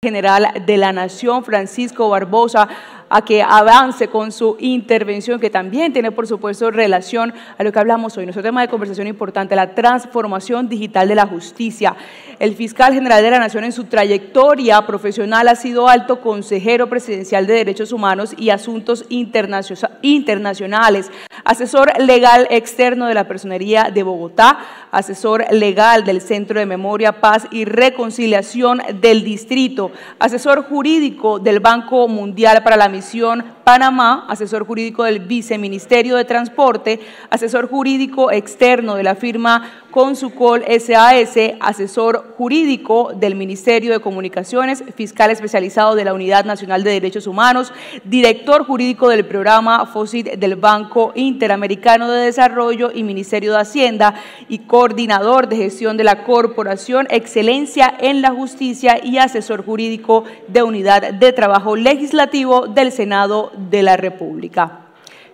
General de la Nación, Francisco Barbosa, a que avance con su intervención, que también tiene, por supuesto, relación a lo que hablamos hoy. Nuestro tema de conversación importante, la transformación digital de la justicia. El fiscal general de la Nación, en su trayectoria profesional, ha sido alto consejero presidencial de Derechos Humanos y Asuntos Internacionales, asesor legal externo de la Personería de Bogotá, asesor legal del Centro de Memoria, Paz y Reconciliación del Distrito, asesor jurídico del Banco Mundial para la Misión Panamá, asesor jurídico del Viceministerio de Transporte, asesor jurídico externo de la firma Consucol SAS, asesor jurídico del Ministerio de Comunicaciones, fiscal especializado de la Unidad Nacional de Derechos Humanos, director jurídico del programa FOSIT del Banco Interamericano de Desarrollo y Ministerio de Hacienda y coordinador de gestión de la Corporación Excelencia en la Justicia y asesor jurídico de Unidad de Trabajo Legislativo del Senado de la República.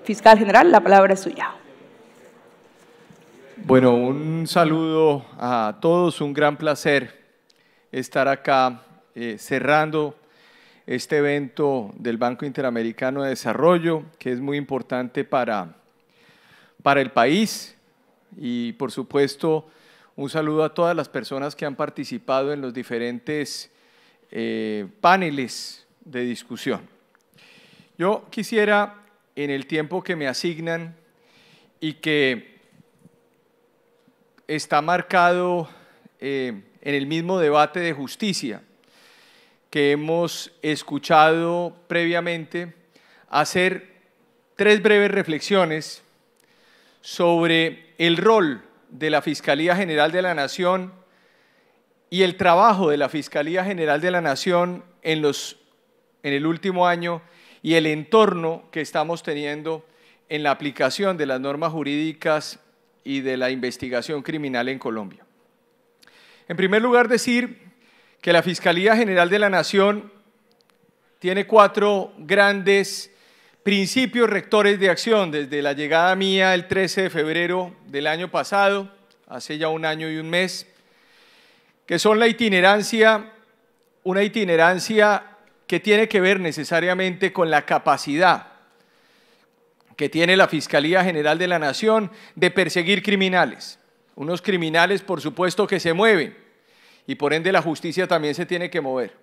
Fiscal General, la palabra es suya. Bueno, un saludo a todos, un gran placer estar acá cerrando este evento del Banco Interamericano de Desarrollo, que es muy importante para el país, y por supuesto un saludo a todas las personas que han participado en los diferentes paneles de discusión. Yo quisiera, en el tiempo que me asignan y que está marcado en el mismo debate de justicia que hemos escuchado previamente, hacer tres breves reflexiones sobre el rol de la Fiscalía General de la Nación y el trabajo de la Fiscalía General de la Nación en el último año y el entorno que estamos teniendo en la aplicación de las normas jurídicas y de la investigación criminal en Colombia. En primer lugar, decir que la Fiscalía General de la Nación tiene 4 grandes principios rectores de acción desde la llegada mía el 13 de febrero del año pasado, hace ya 1 año y 1 mes, que son la itinerancia, una itinerancia que tiene que ver necesariamente con la capacidad que tiene la Fiscalía General de la Nación de perseguir criminales. Unos criminales, por supuesto, que se mueven y por ende la justicia también se tiene que mover.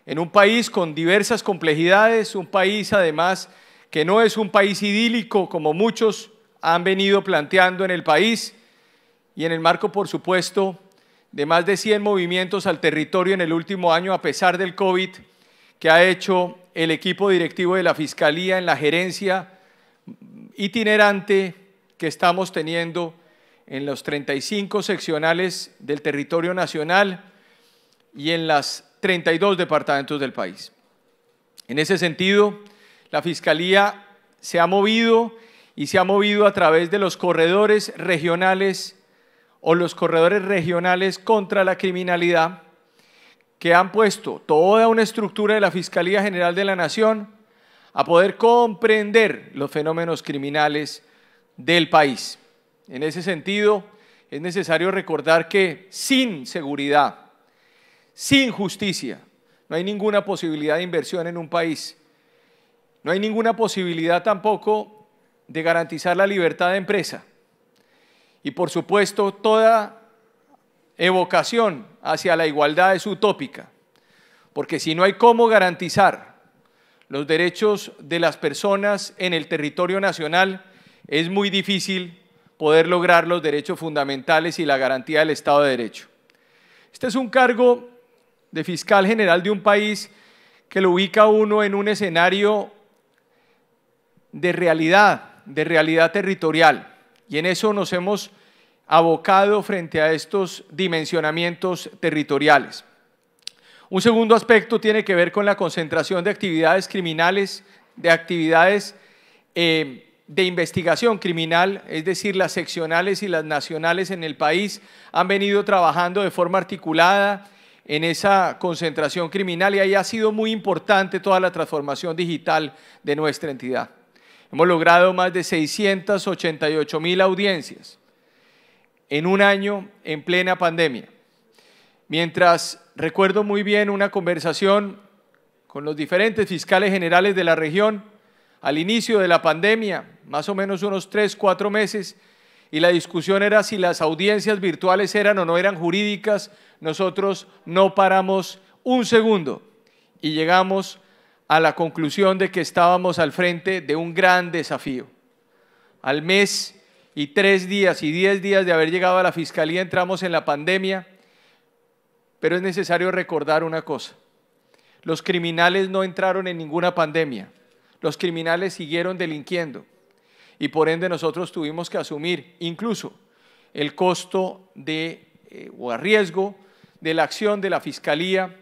En un país con diversas complejidades, un país además que no es un país idílico como muchos han venido planteando en el país y en el marco, por supuesto, de más de 100 movimientos al territorio en el último año a pesar del COVID que ha hecho el equipo directivo de la Fiscalía en la gerencia itinerante que estamos teniendo en los 35 seccionales del territorio nacional y en las 32 departamentos del país. En ese sentido, la Fiscalía se ha movido y se ha movido a través de los corredores regionales o los corredores regionales contra la criminalidad que han puesto toda una estructura de la Fiscalía General de la Nación a poder comprender los fenómenos criminales del país. En ese sentido, es necesario recordar que sin seguridad, sin justicia, no hay ninguna posibilidad de inversión en un país. No hay ninguna posibilidad tampoco de garantizar la libertad de empresa. Y por supuesto, toda evocación hacia la igualdad es utópica, porque si no hay cómo garantizar los derechos de las personas en el territorio nacional, es muy difícil poder lograr los derechos fundamentales y la garantía del Estado de Derecho. Este es un cargo de fiscal general de un país que lo ubica a uno en un escenario de realidad territorial, y en eso nos hemos abocado frente a estos dimensionamientos territoriales. Un segundo aspecto tiene que ver con la concentración de actividades criminales, de actividades de investigación criminal, es decir, las seccionales y las nacionales en el país han venido trabajando de forma articulada en esa concentración criminal y ahí ha sido muy importante toda la transformación digital de nuestra entidad. Hemos logrado más de 688.000 audiencias en un año en plena pandemia. mientras recuerdo muy bien una conversación con los diferentes fiscales generales de la región al inicio de la pandemia, más o menos unos 3, 4 meses, y la discusión era si las audiencias virtuales eran o no eran jurídicas. Nosotros no paramos un segundo y llegamos a la conclusión de que estábamos al frente de un gran desafío. Al mes y 3 días y 10 días de haber llegado a la Fiscalía entramos en la pandemia, pero es necesario recordar una cosa: los criminales no entraron en ninguna pandemia, los criminales siguieron delinquiendo y por ende nosotros tuvimos que asumir incluso el costo o a riesgo de la acción de la Fiscalía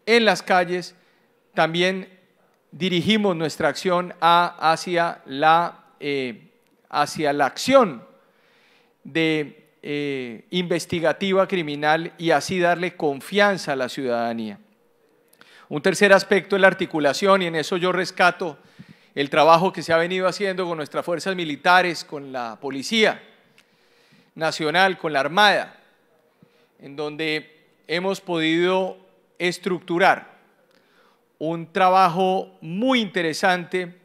en las calles. También dirigimos nuestra acción hacia la acción investigativa criminal y así darle confianza a la ciudadanía. Un tercer aspecto es la articulación, y en eso yo rescato el trabajo que se ha venido haciendo con nuestras fuerzas militares, con la Policía Nacional, con la Armada, en donde hemos podido estructurar un trabajo muy interesante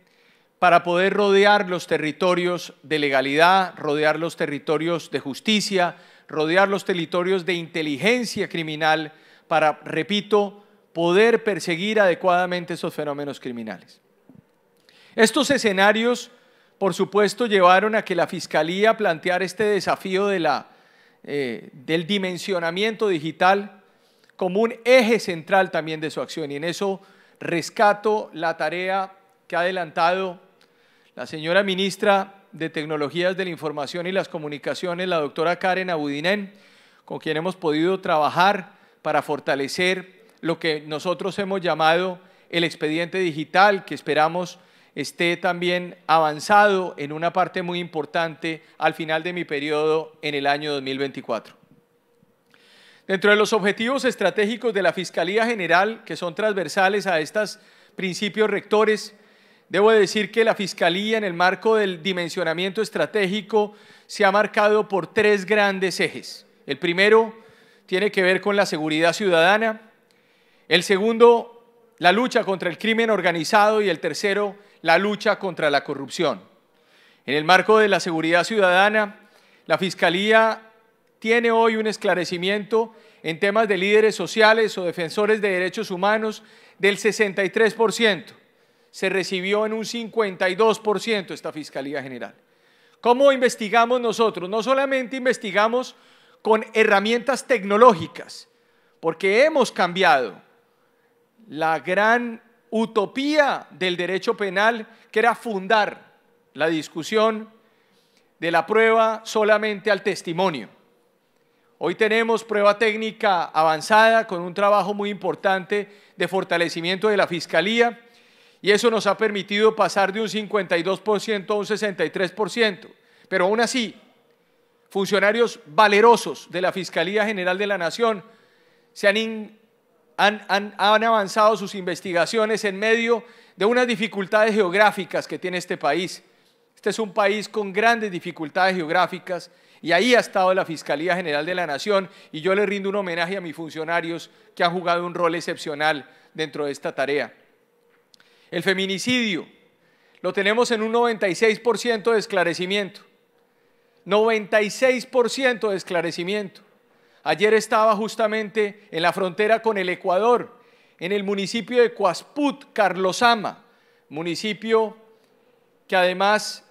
para poder rodear los territorios de legalidad, rodear los territorios de justicia, rodear los territorios de inteligencia criminal para, repito, poder perseguir adecuadamente esos fenómenos criminales. Estos escenarios, por supuesto, llevaron a que la Fiscalía planteara este desafío del dimensionamiento digital como un eje central también de su acción, y en eso rescato la tarea que ha adelantado la señora ministra de Tecnologías de la Información y las Comunicaciones, la doctora Karen Abudinen, con quien hemos podido trabajar para fortalecer lo que nosotros hemos llamado el expediente digital, que esperamos esté también avanzado en una parte muy importante al final de mi periodo en el año 2024. Dentro de los objetivos estratégicos de la Fiscalía General, que son transversales a estos principios rectores, debo decir que la Fiscalía, en el marco del dimensionamiento estratégico, se ha marcado por 3 grandes ejes. El primero tiene que ver con la seguridad ciudadana, el segundo, la lucha contra el crimen organizado, y el tercero, la lucha contra la corrupción. En el marco de la seguridad ciudadana, la Fiscalía tiene hoy un esclarecimiento en temas de líderes sociales o defensores de derechos humanos del 63%. Se recibió en un 52% esta Fiscalía General. ¿Cómo investigamos nosotros? No solamente investigamos con herramientas tecnológicas, porque hemos cambiado la gran utopía del derecho penal, que era fundar la discusión de la prueba solamente al testimonio. Hoy tenemos prueba técnica avanzada con un trabajo muy importante de fortalecimiento de la Fiscalía, y eso nos ha permitido pasar de un 52% a un 63%. Pero aún así, funcionarios valerosos de la Fiscalía General de la Nación han avanzado sus investigaciones en medio de unas dificultades geográficas que tiene este país. Este es un país con grandes dificultades geográficas, y ahí ha estado la Fiscalía General de la Nación, y yo le rindo un homenaje a mis funcionarios que han jugado un rol excepcional dentro de esta tarea. El feminicidio lo tenemos en un 96% de esclarecimiento. 96% de esclarecimiento. Ayer estaba justamente en la frontera con el Ecuador, en el municipio de Coasput, Carlosama, municipio que además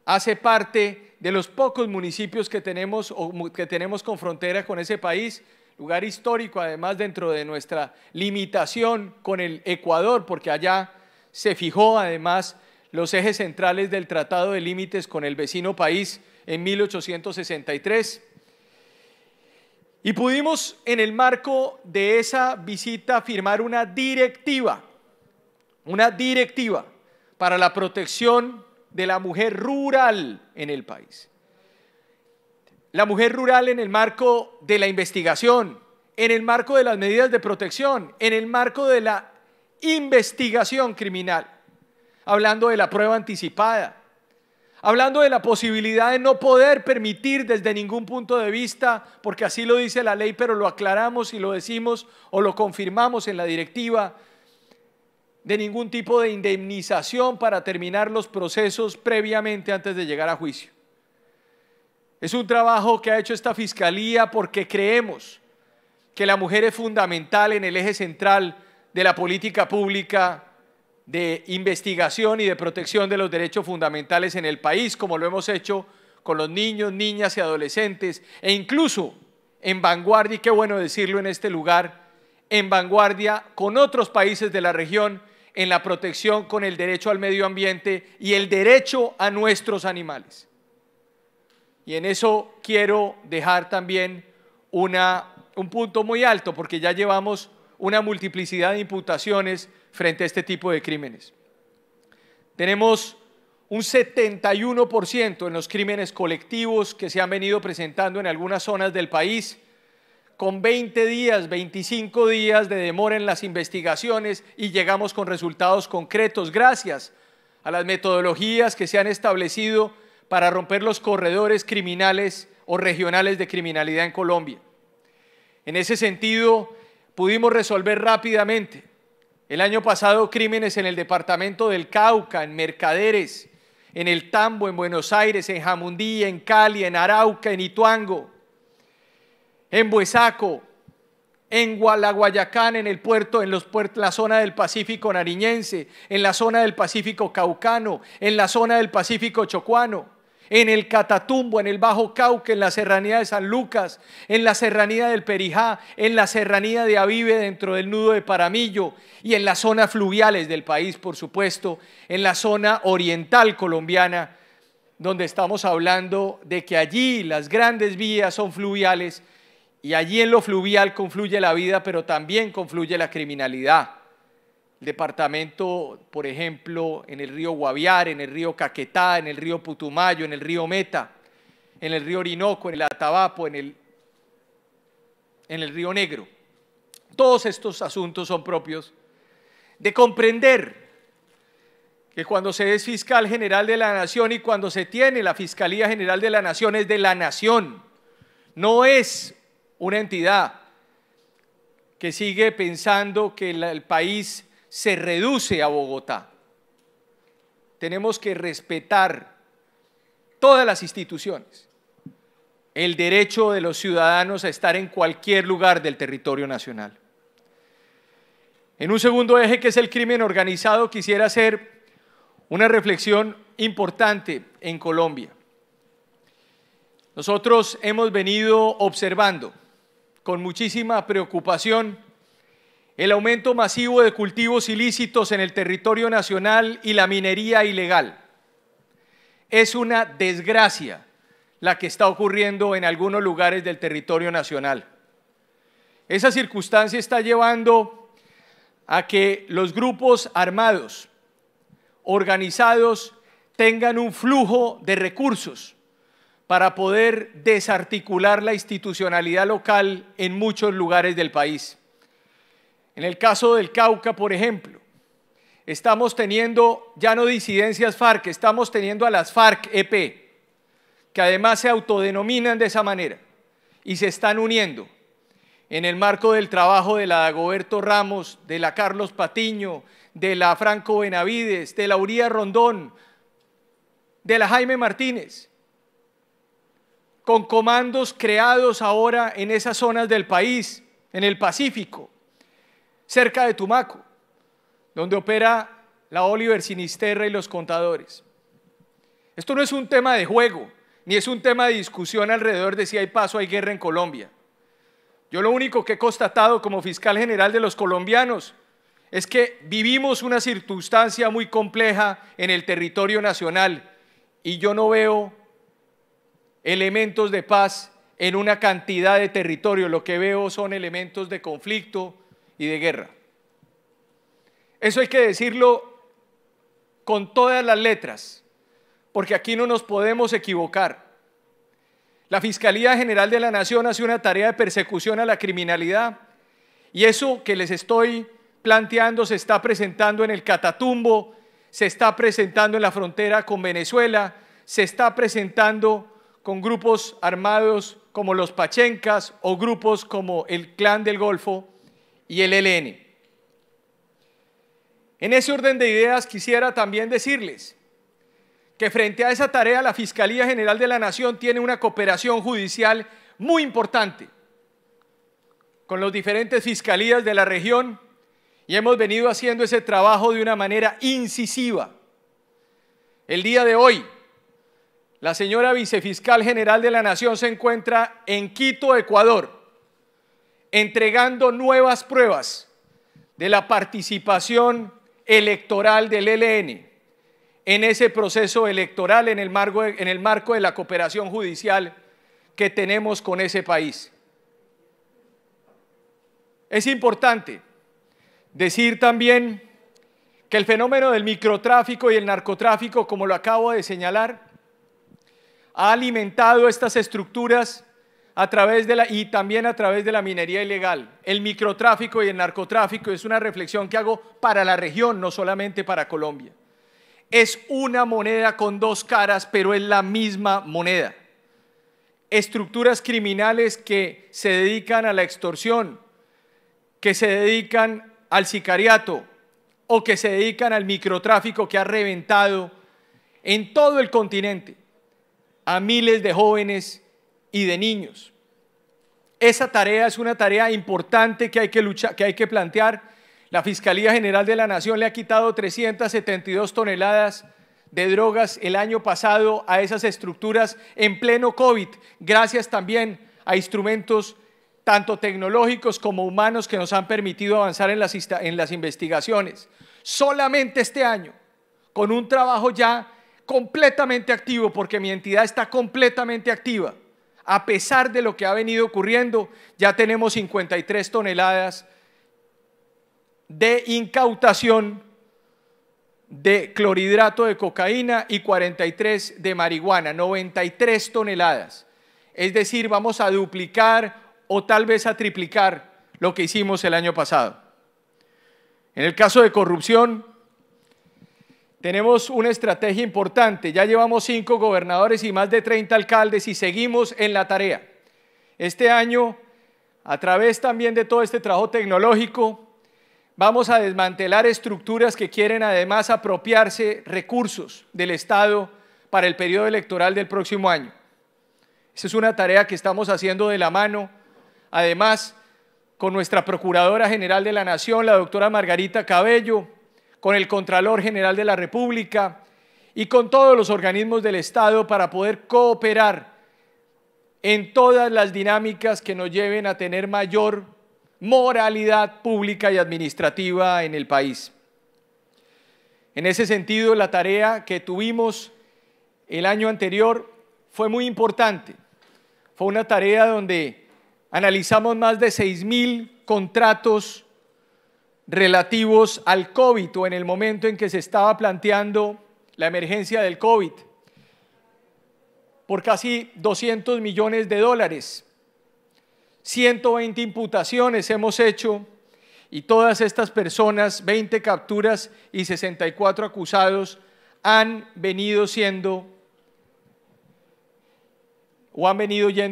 hace parte de los pocos municipios que tenemos con frontera con ese país, lugar histórico además dentro de nuestra limitación con el Ecuador, porque allá se fijó además los ejes centrales del Tratado de Límites con el vecino país en 1863. Y pudimos, en el marco de esa visita, firmar una directiva para la protección de la mujer rural en el país. La mujer rural en el marco de la investigación, en el marco de las medidas de protección, en el marco de la investigación criminal, hablando de la prueba anticipada, hablando de la posibilidad de no poder permitir desde ningún punto de vista, porque así lo dice la ley, pero lo aclaramos y lo decimos o lo confirmamos en la directiva, de ningún tipo de indemnización para terminar los procesos previamente antes de llegar a juicio. Es un trabajo que ha hecho esta Fiscalía porque creemos que la mujer es fundamental en el eje central de la política pública de investigación y de protección de los derechos fundamentales en el país, como lo hemos hecho con los niños, niñas y adolescentes, e incluso en vanguardia, y qué bueno decirlo en este lugar, en vanguardia con otros países de la región en la protección con el derecho al medio ambiente y el derecho a nuestros animales. Y en eso quiero dejar también un punto muy alto, porque ya llevamos una multiplicidad de imputaciones frente a este tipo de crímenes. Tenemos un 71% en los crímenes colectivos que se han venido presentando en algunas zonas del país, con 20 días, 25 días de demora en las investigaciones, y llegamos con resultados concretos gracias a las metodologías que se han establecido para romper los corredores criminales o regionales de criminalidad en Colombia. En ese sentido, pudimos resolver rápidamente el año pasado crímenes en el departamento del Cauca, en Mercaderes, en el Tambo, en Buenos Aires, en Jamundí, en Cali, en Arauca, en Ituango, en Buesaco, en Guayacán, en el puerto, la zona del Pacífico nariñense, en la zona del Pacífico caucano, en la zona del Pacífico chocuano, en el Catatumbo, en el Bajo Cauca, en la serranía de San Lucas, en la serranía del Perijá, en la serranía de Avive dentro del nudo de Paramillo y en las zonas fluviales del país, por supuesto, en la zona oriental colombiana, donde estamos hablando de que allí las grandes vías son fluviales y allí en lo fluvial confluye la vida, pero también confluye la criminalidad. El departamento, por ejemplo, en el río Guaviare, en el río Caquetá, en el río Putumayo, en el río Meta, en el río Orinoco, en el Atabapo, en el río Negro. Todos estos asuntos son propios de comprender que cuando se es fiscal general de la nación y cuando se tiene la Fiscalía General de la Nación es de la nación, no es una entidad que sigue pensando que el país se reduce a Bogotá. Tenemos que respetar todas las instituciones, el derecho de los ciudadanos a estar en cualquier lugar del territorio nacional. En un segundo eje, que es el crimen organizado, quisiera hacer una reflexión importante en Colombia. Nosotros hemos venido observando con muchísima preocupación el aumento masivo de cultivos ilícitos en el territorio nacional y la minería ilegal. Es una desgracia la que está ocurriendo en algunos lugares del territorio nacional. Esa circunstancia está llevando a que los grupos armados, organizados, tengan un flujo de recursos para poder desarticular la institucionalidad local en muchos lugares del país. En el caso del Cauca, por ejemplo, estamos teniendo ya no disidencias FARC, estamos teniendo a las FARC-EP, que además se autodenominan de esa manera y se están uniendo en el marco del trabajo de la Dagoberto Ramos, de la Carlos Patiño, de la Franco Benavides, de la Uría Rondón, de la Jaime Martínez, con comandos creados ahora en esas zonas del país, en el Pacífico, cerca de Tumaco, donde opera la Oliver Sinisterra y los contadores. Esto no es un tema de juego, ni es un tema de discusión alrededor de si hay paz o hay guerra en Colombia. Yo lo único que he constatado como fiscal general de los colombianos es que vivimos una circunstancia muy compleja en el territorio nacional y yo no veo elementos de paz en una cantidad de territorio. Lo que veo son elementos de conflicto y de guerra. Eso hay que decirlo con todas las letras, porque aquí no nos podemos equivocar. La Fiscalía General de la Nación hace una tarea de persecución a la criminalidad y eso que les estoy planteando se está presentando en el Catatumbo, se está presentando en la frontera con Venezuela, se está presentando con grupos armados como los Pachencas o grupos como el Clan del Golfo y el ELN. En ese orden de ideas quisiera también decirles que frente a esa tarea la Fiscalía General de la Nación tiene una cooperación judicial muy importante con las diferentes fiscalías de la región y hemos venido haciendo ese trabajo de una manera incisiva. El día de hoy, la señora Vicefiscal General de la Nación se encuentra en Quito, Ecuador, entregando nuevas pruebas de la participación electoral del ELN en ese proceso electoral en el marco de la cooperación judicial que tenemos con ese país. Es importante decir también que el fenómeno del microtráfico y el narcotráfico, como lo acabo de señalar, ha alimentado estas estructuras y también a través de la minería ilegal. El microtráfico y el narcotráfico es una reflexión que hago para la región, no solamente para Colombia. Es una moneda con dos caras, pero es la misma moneda. Estructuras criminales que se dedican a la extorsión, que se dedican al sicariato o que se dedican al microtráfico que ha reventado en todo el continente a miles de jóvenes y de niños. Esa tarea es una tarea importante que hay que plantear. La Fiscalía General de la Nación le ha quitado 372 toneladas de drogas el año pasado a esas estructuras en pleno COVID, gracias también a instrumentos tanto tecnológicos como humanos que nos han permitido avanzar en las investigaciones. Solamente este año, con un trabajo ya completamente activo, porque mi entidad está completamente activa, a pesar de lo que ha venido ocurriendo, ya tenemos 53 toneladas de incautación de clorhidrato de cocaína y 43 de marihuana, 93 toneladas. Es decir, vamos a duplicar o tal vez a triplicar lo que hicimos el año pasado. En el caso de corrupción, tenemos una estrategia importante. Ya llevamos 5 gobernadores y más de 30 alcaldes y seguimos en la tarea. Este año, a través también de todo este trabajo tecnológico, vamos a desmantelar estructuras que quieren además apropiarse recursos del Estado para el periodo electoral del próximo año. Esa es una tarea que estamos haciendo de la mano, además, con nuestra Procuradora General de la Nación, la doctora Margarita Cabello, con el Contralor General de la República y con todos los organismos del Estado para poder cooperar en todas las dinámicas que nos lleven a tener mayor moralidad pública y administrativa en el país. En ese sentido, la tarea que tuvimos el año anterior fue muy importante. Fue una tarea donde analizamos más de 6.000 contratos relativos al COVID o en el momento en que se estaba planteando la emergencia del COVID por casi 200 millones de dólares. 120 imputaciones hemos hecho y todas estas personas, 20 capturas y 64 acusados han venido yendo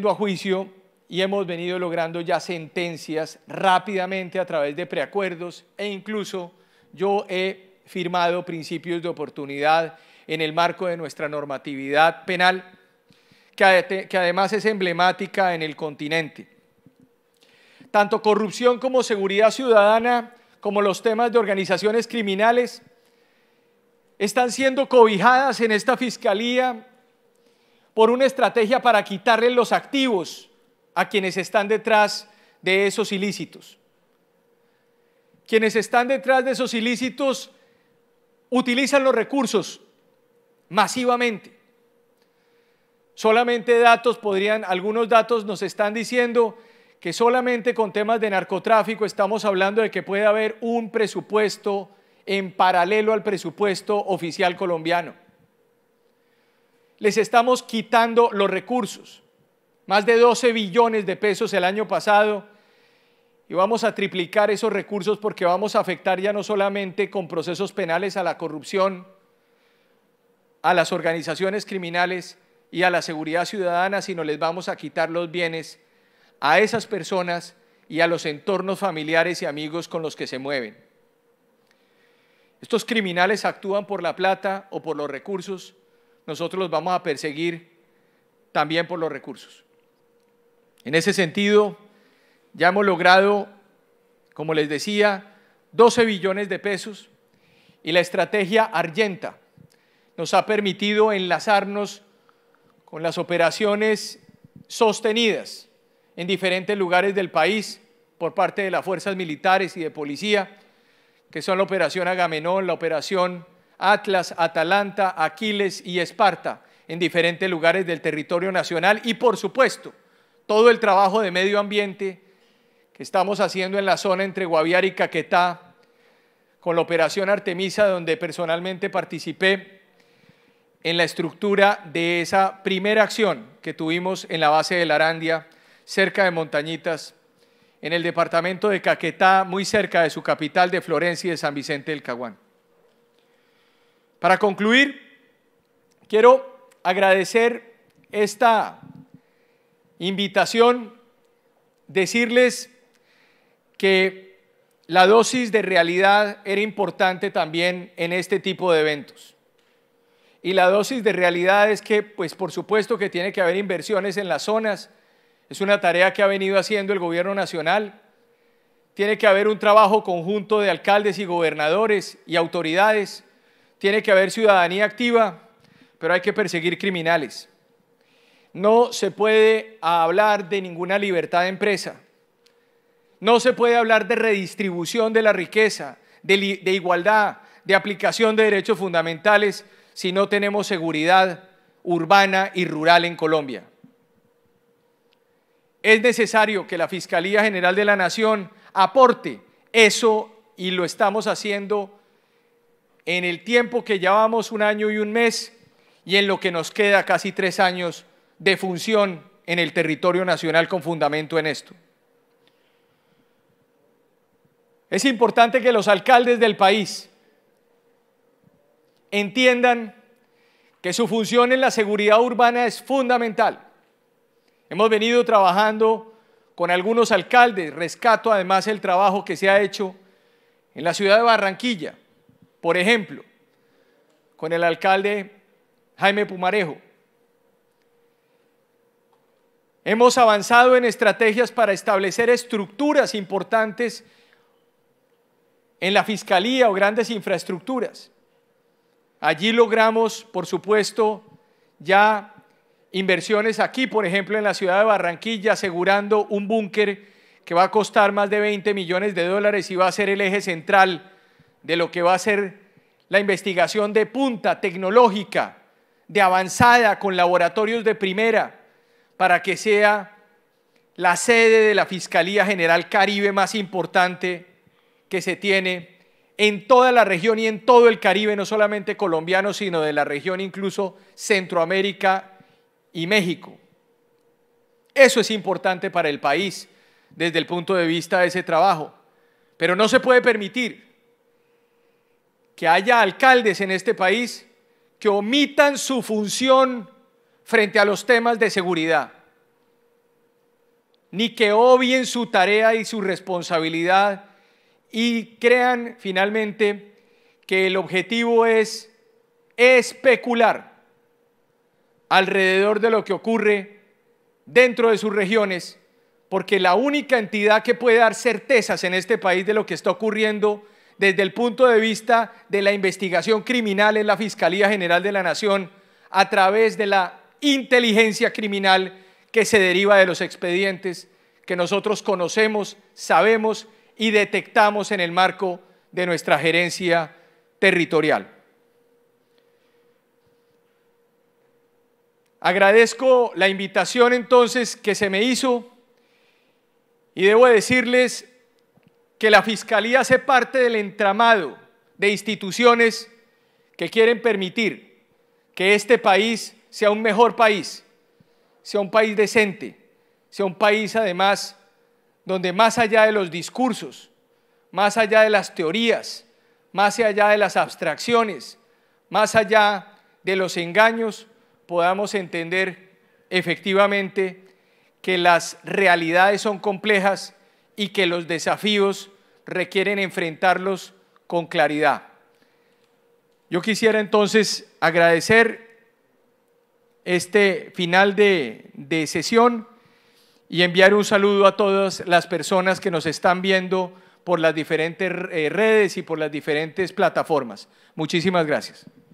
a juicio y hemos venido logrando ya sentencias rápidamente a través de preacuerdos e incluso yo he firmado principios de oportunidad en el marco de nuestra normatividad penal que además es emblemática en el continente. Tanto corrupción como seguridad ciudadana, como los temas de organizaciones criminales, están siendo cobijadas en esta fiscalía por una estrategia para quitarle los activos a quienes están detrás de esos ilícitos. Quienes están detrás de esos ilícitos utilizan los recursos masivamente. Solamente algunos datos nos están diciendo que solamente con temas de narcotráfico estamos hablando de que puede haber un presupuesto en paralelo al presupuesto oficial colombiano. Les estamos quitando los recursos, más de 12 billones de pesos el año pasado, y vamos a triplicar esos recursos porque vamos a afectar ya no solamente con procesos penales a la corrupción, a las organizaciones criminales y a la seguridad ciudadana, sino les vamos a quitar los bienes a esas personas y a los entornos familiares y amigos con los que se mueven. Estos criminales actúan por la plata o por los recursos, nosotros los vamos a perseguir también por los recursos. En ese sentido, ya hemos logrado, como les decía, 12 billones de pesos y la estrategia Argenta nos ha permitido enlazarnos con las operaciones sostenidas en diferentes lugares del país por parte de las fuerzas militares y de policía, que son la Operación Agamenón, la Operación Atlas, Atalanta, Aquiles y Esparta, en diferentes lugares del territorio nacional y, por supuesto, todo el trabajo de medio ambiente que estamos haciendo en la zona entre Guaviare y Caquetá, con la Operación Artemisa, donde personalmente participé en la estructura de esa primera acción que tuvimos en la base de La Arandia, cerca de Montañitas, en el departamento de Caquetá, muy cerca de su capital de Florencia y de San Vicente del Caguán. Para concluir, quiero agradecer esta invitación, decirles que la dosis de realidad era importante también en este tipo de eventos. Y la dosis de realidad es que, pues por supuesto que tiene que haber inversiones en las zonas, es una tarea que ha venido haciendo el gobierno nacional, tiene que haber un trabajo conjunto de alcaldes y gobernadores y autoridades, tiene que haber ciudadanía activa, pero hay que perseguir criminales. No se puede hablar de ninguna libertad de empresa, no se puede hablar de redistribución de la riqueza, de igualdad, de aplicación de derechos fundamentales si no tenemos seguridad urbana y rural en Colombia. Es necesario que la Fiscalía General de la Nación aporte eso y lo estamos haciendo en el tiempo que llevamos 1 año y 1 mes y en lo que nos queda casi 3 años de función en el territorio nacional con fundamento en esto. Es importante que los alcaldes del país entiendan que su función en la seguridad urbana es fundamental. Hemos venido trabajando con algunos alcaldes, rescato además el trabajo que se ha hecho en la ciudad de Barranquilla, por ejemplo, con el alcalde Jaime Pumarejo. Hemos avanzado en estrategias para establecer estructuras importantes en la Fiscalía o grandes infraestructuras. Allí logramos, por supuesto, ya inversiones aquí, por ejemplo, en la ciudad de Barranquilla, asegurando un búnker que va a costar más de 20 millones de dólares y va a ser el eje central de lo que va a ser la investigación de punta tecnológica, de avanzada, con laboratorios de primera, para que sea la sede de la Fiscalía General Caribe más importante que se tiene en toda la región y en todo el Caribe, no solamente colombiano, sino de la región incluso Centroamérica y México. Eso es importante para el país desde el punto de vista de ese trabajo, pero no se puede permitir que haya alcaldes en este país que omitan su función frente a los temas de seguridad, ni que obvien su tarea y su responsabilidad y crean finalmente que el objetivo es especular alrededor de lo que ocurre dentro de sus regiones, porque la única entidad que puede dar certezas en este país de lo que está ocurriendo desde el punto de vista de la investigación criminal es la Fiscalía General de la Nación, a través de la inteligencia criminal que se deriva de los expedientes que nosotros conocemos, sabemos y detectamos en el marco de nuestra gerencia territorial. Agradezco la invitación entonces que se me hizo y debo decirles que la Fiscalía hace parte del entramado de instituciones que quieren permitir que este país sea un mejor país, sea un país decente, sea un país además donde más allá de los discursos, más allá de las teorías, más allá de las abstracciones, más allá de los engaños, podamos entender efectivamente que las realidades son complejas y que los desafíos requieren enfrentarlos con claridad. Yo quisiera entonces agradecer este final de sesión y enviar un saludo a todas las personas que nos están viendo por las diferentes redes y por las diferentes plataformas. Muchísimas gracias.